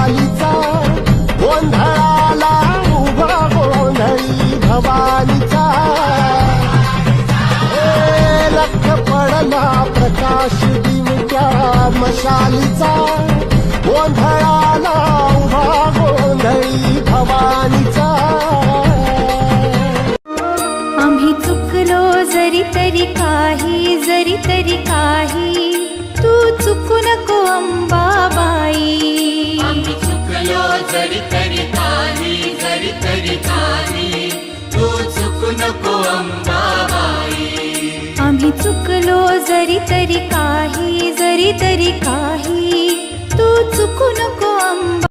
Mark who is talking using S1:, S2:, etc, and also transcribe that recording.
S1: मशालीचा, गोंधळाला उभा गोंधळी भवानीचा. लख पडला प्रकाश दिवट्या मशालीचा, गोंधळाला उभा गोंधळी भवानीचा.
S2: आम्ही चुकलो जरी तरी काही, जरी तरी काही, तू चुकू नको अंबाबाई.
S3: आम्ही चुकलो जरी तरी काही, जरी तरी काही, तू चुकू नको अंबाबाई.
S2: आम्ही चुकलो जरी तरी काही, जरी तरी काही, तू चुकू नको अंबा.